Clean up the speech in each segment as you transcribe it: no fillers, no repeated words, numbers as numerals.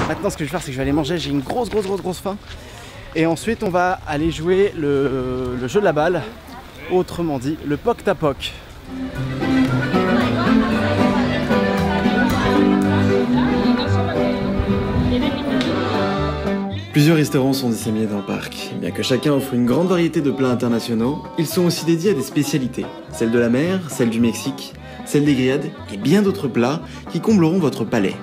Maintenant, ce que je vais faire, c'est que je vais aller manger. J'ai une grosse faim. Et ensuite, on va aller jouer le jeu de la balle. Autrement dit, le poc-tapoc. Plusieurs restaurants sont disséminés dans le parc. Bien que chacun offre une grande variété de plats internationaux, ils sont aussi dédiés à des spécialités. Celles de la mer, celles du Mexique, celles des grillades et bien d'autres plats qui combleront votre palais.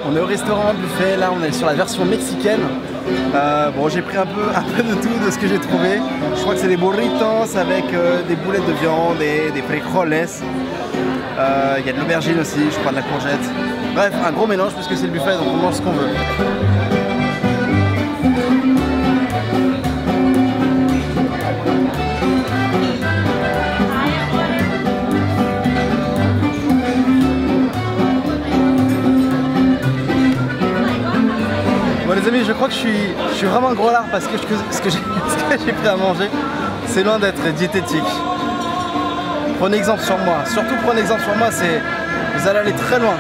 On est au restaurant buffet, là on est sur la version mexicaine. Bon, j'ai pris un peu de tout de ce que j'ai trouvé. Je crois que c'est des burritos avec des boulettes de viande et des frijoles. Il y a de l'aubergine aussi, je crois de la courgette. Bref, un gros mélange puisque c'est le buffet, donc on mange ce qu'on veut. Bon les amis, je crois que je suis vraiment un gros lard parce que ce que j'ai pris à manger, c'est loin d'être diététique. Prenez exemple sur moi, surtout prenez exemple sur moi, vous allez aller très loin.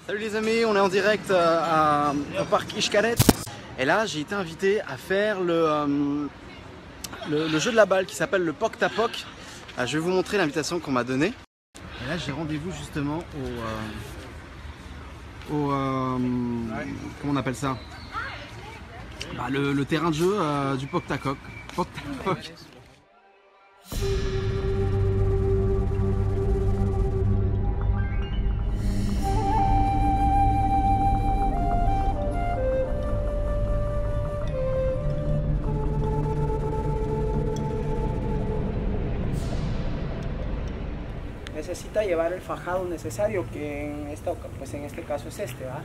Salut les amis, on est en direct au parc Xcaret. Et là j'ai été invité à faire le jeu de la balle qui s'appelle le poc-tapoc. Je vais vous montrer l'invitation qu'on m'a donnée. Et là j'ai rendez-vous justement comment on appelle ça, le terrain de jeu du poc-tapoc. Necesita llevar el fajado necesario, que en este caso es este, ¿verdad?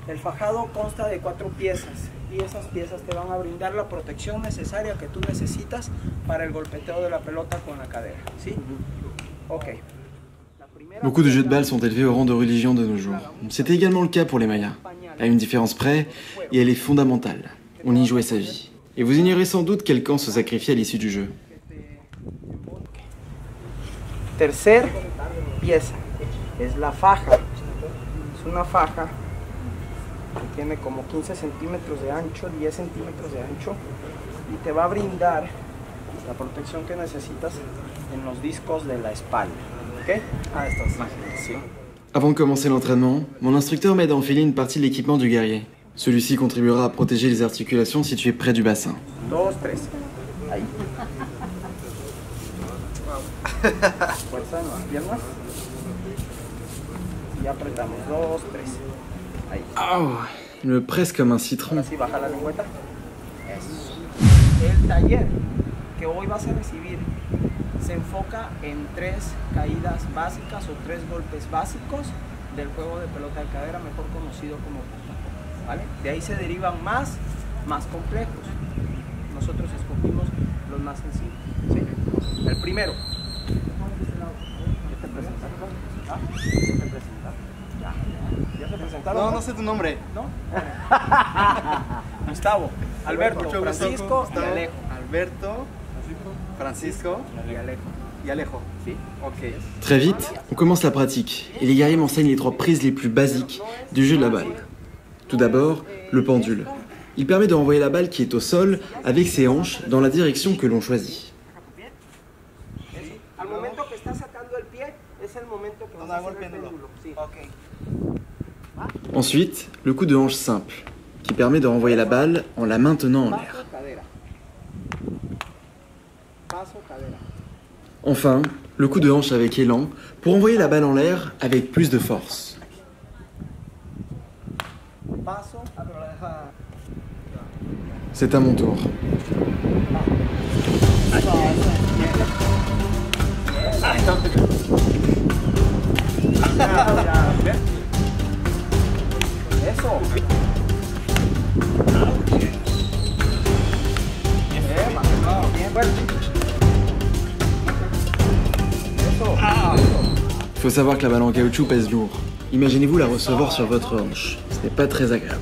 El fajado consta de 4 piezas y esas piezas te van a brindar la protección necesaria que tú necesitas para el golpeteo de la pelota con la cadera, ¿sí? Ok. Beaucoup de jeux de balle sont élevés au rang de religion de nos jours. C'était également le cas pour les Mayas. À une différence près, et elle est fondamentale. On y jouait sa vie. Et vous ignorez sans doute quel camp se sacrifiait à l'issue du jeu. Tercer pieza es la faja. Es una faja que tiene como 15 centímetros de ancho, 10 centímetros de ancho y te va a brindar la protección que necesitas en los discos de la espalda. ¿Ok? Ah, estas imágenes, sí. Avant de commencer l'entraînement, mon instructeur m'aide à enfiler une partie de l'équipement du guerrier. Celui-ci contribuera à protéger les articulations situées près du bassin. 2, 3. Ahí. Fuerza en las piernas y apretamos 2, 3. Ahí. Oh, il me presse comme un citron. Así baja la lengüeta. Eso. El taller que hoy vas a recibir se enfoca en 3 caídas básicas o 3 golpes básicos del juego de pelota de cadera, mejor conocido como poc-tapoc, ¿vale? De ahí se derivan más complejos. Nosotros escogimos los más sencillos, ¿sí? El primero. No, no sé tu nombre. ¿No? Gustavo, Alberto, Francisco y Alejo. Alberto, Francisco y Alejo. ¿Sí? Ok. Très vite, on commence la pratique, et les guerriers m'enseignent les 3 prises les plus basiques du jeu de la balle. Tout d'abord, le pendule. Il permet de renvoyer la balle qui est au sol avec ses hanches dans la direction que l'on choisit. Ensuite, le coup de hanche simple, qui permet de renvoyer la balle en la maintenant en l'air. Enfin, le coup de hanche avec élan, pour envoyer la balle en l'air avec plus de force. C'est à mon tour. Il faut savoir que la balle en caoutchouc pèse lourd. Imaginez-vous la recevoir sur votre hanche. Ce n'est pas très agréable.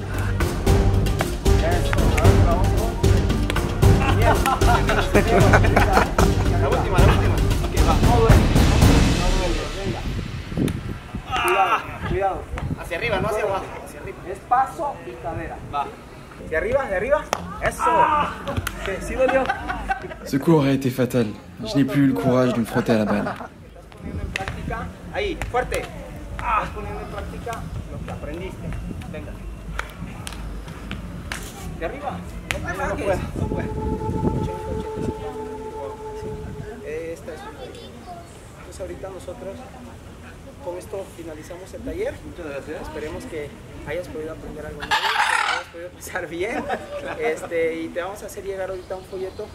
La última. Ok, va, no duele. No duele, venga. Cuidado. Hacia arriba, no hacia abajo. Hacia arriba. Es paso y cadera. Va. De arriba, de arriba. Eso. Okay, ¿sí dolió? Ce coup aurait été fatal. Je n'ai plus eu le courage de me frotter à la balle. Estás poniendo en práctica. Ahí, fuerte. Estás poniendo en práctica lo que aprendiste. Venga. De arriba. No puedo. Esta es una. Entonces ahorita nosotros con esto finalizamos el taller. Muchas gracias. Esperemos que hayas podido aprender algo nuevo, que hayas podido pasar bien. Y te vamos a hacer llegar ahorita un folleto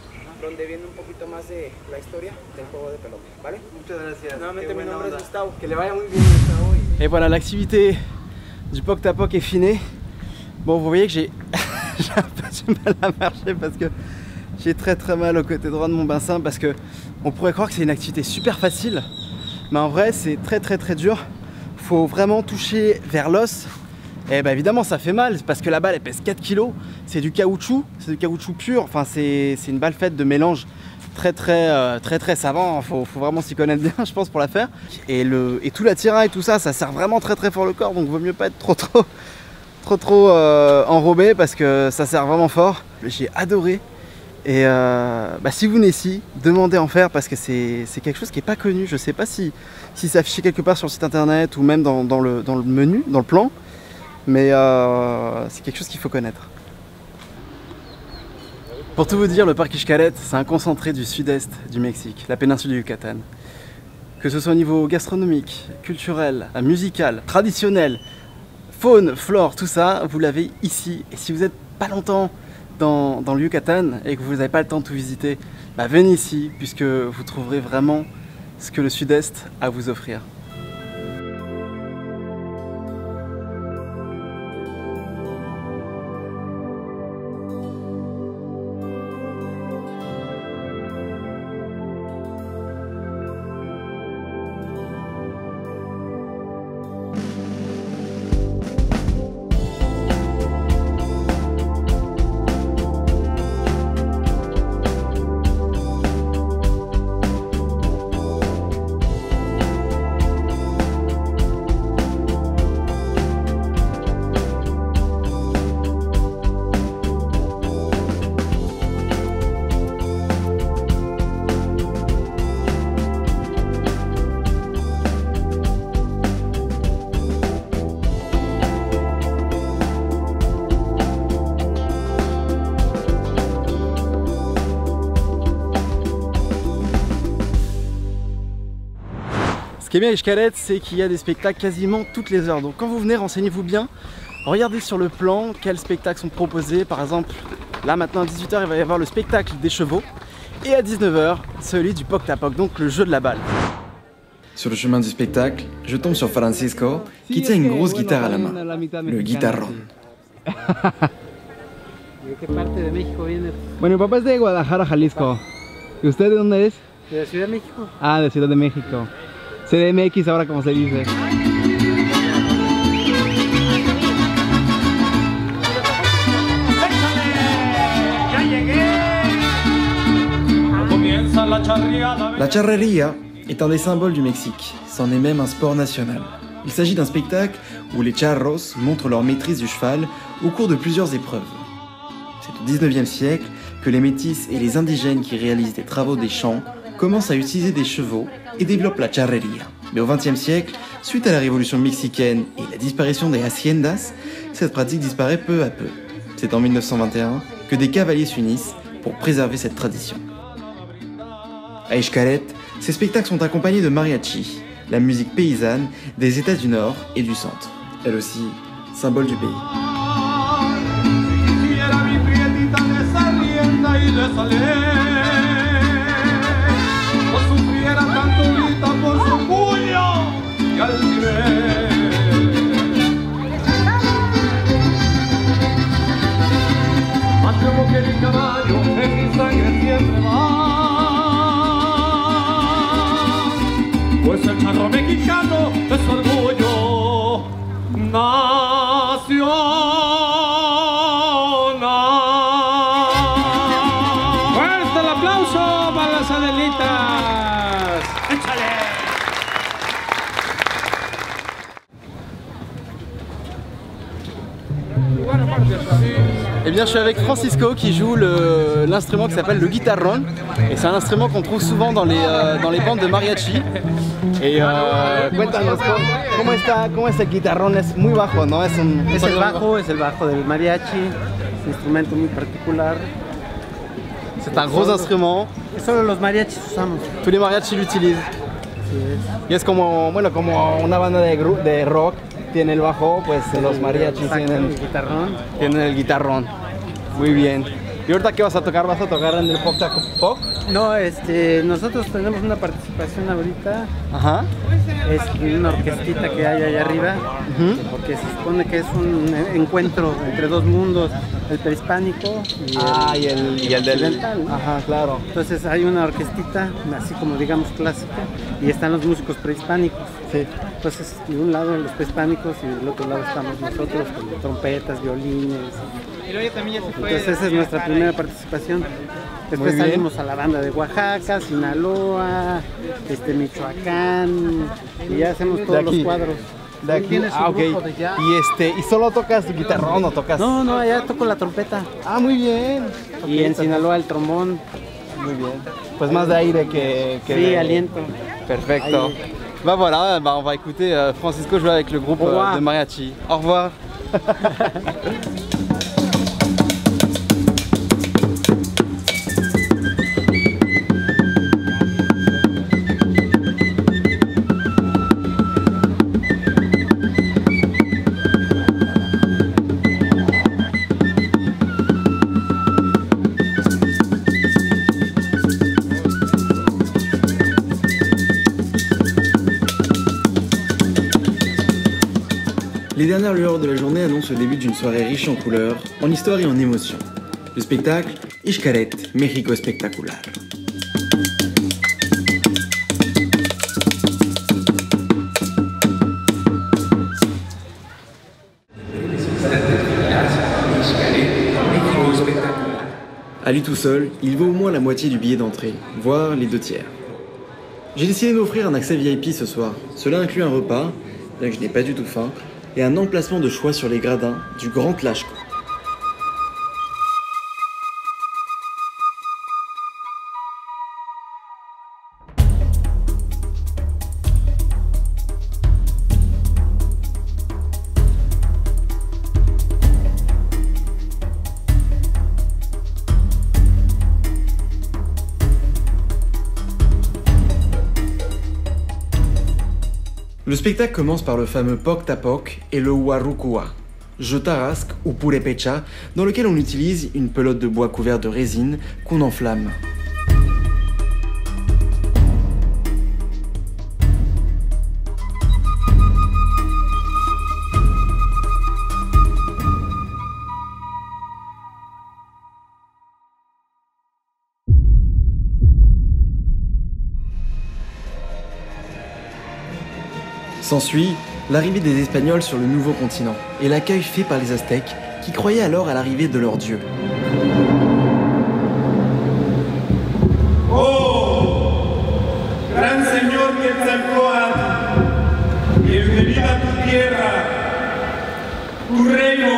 donde viene un poquito más de la historia del juego de pelota, ¿vale? Muchas gracias. Nuevamente mi nombre es Gustavo. Que le vaya muy bien, Gustavo. Et voilà, l'activité du Poc à Poc est finie. Bon, vous voyez que j'ai un peu du mal à marcher parce que j'ai très mal au côté droit de mon bassin, parce que on pourrait croire que c'est une activité super facile, mais en vrai c'est très dur. Faut vraiment toucher vers l'os. Et bah évidemment ça fait mal parce que la balle elle pèse 4 kg, c'est du caoutchouc pur, enfin c'est une balle faite de mélange très savant, faut vraiment s'y connaître bien je pense pour la faire. Et tout l'attirail, tout ça, ça sert vraiment très fort le corps, donc vaut mieux pas être trop enrobé parce que ça sert vraiment fort. J'ai adoré. Et si vous venez ici, demandez à en faire parce que c'est quelque chose qui n'est pas connu. Je sais pas si c'est affiché quelque part sur le site internet ou même dans le menu, dans le plan, mais c'est quelque chose qu'il faut connaître. Pour tout vous dire, le parc Xcaret, c'est un concentré du sud-est du Mexique, la péninsule du Yucatan. Que ce soit au niveau gastronomique, culturel, musical, traditionnel, faune, flore, tout ça, vous l'avez ici. Et si vous n'êtes pas longtemps dans le Yucatan et que vous n'avez pas le temps de tout visiter, bah venez ici puisque vous trouverez vraiment ce que le sud-est a à vous offrir. Ce qui est bien à Xcaret, c'est qu'il y a des spectacles quasiment toutes les heures. Donc quand vous venez, renseignez-vous bien. Regardez sur le plan quels spectacles sont proposés. Par exemple, là maintenant à 18 h, il va y avoir le spectacle des chevaux. Et à 19 h, celui du Poc à Poc, donc le jeu de la balle. Sur le chemin du spectacle, je tombe sur Francisco qui tient une grosse guitare à la main, le guitarrón. Bueno, mi papá es de Guadalajara, Jalisco. ¿Y usted de dónde es? De la Ciudad de México. Ah, de Ciudad de México. CDMX ahora como se dice. ¡Ya llegué! Comienza la charreada. La charrería est un des symboles du Mexique, c'en est même un sport national. Il s'agit d'un spectacle où les charros montrent leur maîtrise du cheval au cours de plusieurs épreuves. C'est au 19e siècle que les métis et les indigènes qui réalisent des travaux des champs commencent à utiliser des chevaux et développent la charrería. Mais au XXe siècle, suite à la révolution mexicaine et la disparition des haciendas, cette pratique disparaît peu à peu. C'est en 1921 que des cavaliers s'unissent pour préserver cette tradition. À Xcaret, ces spectacles sont accompagnés de mariachi, la musique paysanne des États du Nord et du Centre, elle aussi symbole du pays. Pues el charro mexicano es orgullo nacional. ¡Vamos, Adelitas! ¡Échale! Eh bien, je suis avec Francisco qui joue l'instrument qui s'appelle le guitarrón. Et c'est un instrument qu'on trouve souvent dans les bandes de mariachi. Et cuéntanos, ¿cómo es el guitarrón? Es muy bajo, ¿no? Es el bajo del mariachi, un instrumento muy particular. C'est un gros instrument. Solo los mariachis usamos. Tous les mariachis l'utilisent. Y es como una banda de rock tiene el bajo, pues los mariachis tienen el guitarrón. Muy bien. ¿Y ahorita qué vas a tocar? ¿Vas a tocar en el Poc Taco Poc? No, nosotros tenemos una participación ahorita. Ajá. Es una orquestita que hay allá arriba, porque se supone que es un encuentro entre dos mundos, el prehispánico y el occidental, ¿no? Ajá, claro. Entonces hay una orquestita, así como digamos clásica, y están los músicos prehispánicos. Sí. Entonces, de un lado los prehispánicos y del otro lado estamos nosotros con trompetas, violines. Entonces esa es nuestra primera participación. Después salimos a la banda de Oaxaca, Sinaloa, Michoacán, y ya hacemos todos los cuadros. De aquí. Ah, ok. ¿Y solo tocas guitarrón o tocas? No, allá toco la trompeta. Ah, muy bien. Y en Sinaloa el trombón. Muy bien. Pues más de aire que sí, de... aliento. Perfecto. Bah voilà, on va écouter Francisco jouer avec le groupe de mariachi. Au revoir. Les dernières lueurs de la journée annoncent le début d'une soirée riche en couleurs, en histoire et en émotions. Le spectacle Xcaret, México Espectacular. À lui tout seul, il vaut au moins la moitié du billet d'entrée, voire les 2/3. J'ai décidé d'offrir un accès VIP ce soir. Cela inclut un repas, bien que je n'ai pas du tout faim, et un emplacement de choix sur les gradins du Grand Tlaxco. Le spectacle commence par le fameux Poc Tapoc et le Huarrucua, jeu tarasque ou purépecha, dans lequel on utilise une pelote de bois couverte de résine qu'on enflamme. S'ensuit l'arrivée des Espagnols sur le nouveau continent et l'accueil fait par les Aztèques qui croyaient alors à l'arrivée de leur dieu. Oh, gran señor Quetzalcóatl, bienvenida a tu tierra, tu reino.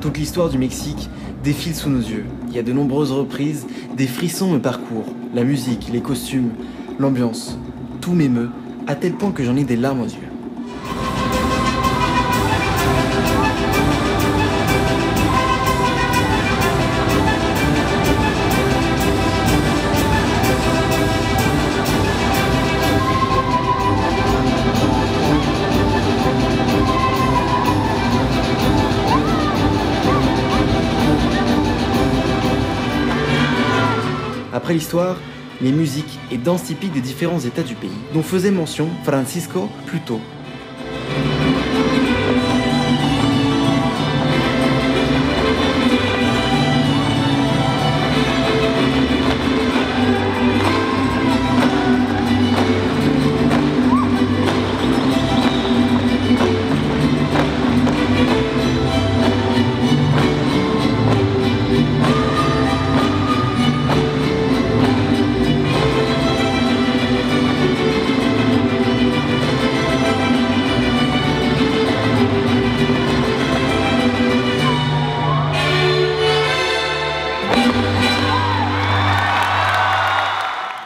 Toute l'histoire du Mexique défile sous nos yeux. Il y a de nombreuses reprises, des frissons me parcourent. La musique, les costumes, l'ambiance, tout m'émeut, à tel point que j'en ai des larmes aux yeux. Après l'histoire, les musiques et danses typiques des différents états du pays, dont faisait mention Francisco plus tôt.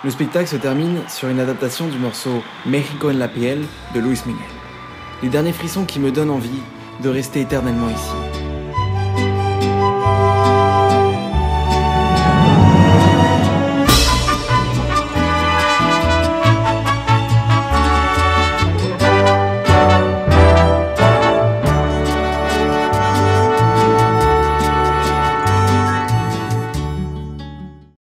Le spectacle se termine sur une adaptation du morceau México en la piel de Luis Miguel. Les derniers frissons qui me donnent envie de rester éternellement ici.